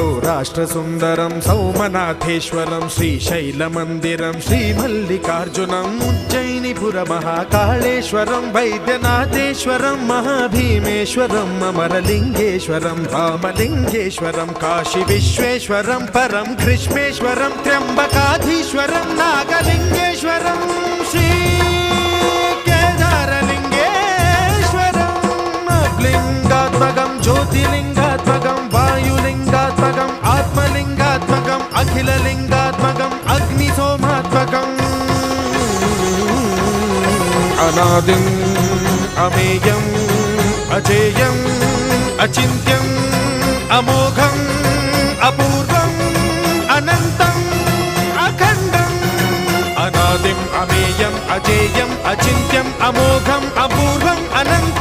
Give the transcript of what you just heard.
सौराष्ट्रसुन्दरं सौमनाथेश्वरं श्रीशैलमन्दिरं श्रीमल्लिकार्जुनम् उज्जयिनीपुरमहाकाळेश्वरं वैद्यनाथेश्वरं महाभीमेश्वरम् अमरलिङ्गेश्वरं रामलिङ्गेश्वरं काशीविश्वेश्वरं परं कृष्णेश्वरं त्र्यम्बकाधीश्वरं नागलिङ्गेश्वरं श्रीकेदारलिङ्गेश्वरं लिङ्गात्मकं ज्योतिलिङ्गात्मकं वायुलिङ्गात्मकम् आत्मलिङ्गात्मकम् अखिललिङ्गात्मकम् अग्निसोमात्मकम् अनादिम् अमेयम् अजेयम् अचिन्त्यम् अमोघम् अपूर्वम् अनन्तम् अखण्डम् अनादिम् अमेयम् अजेयम् अचिन्त्यम् अमोघम् अपूर्वम् अनन्तम्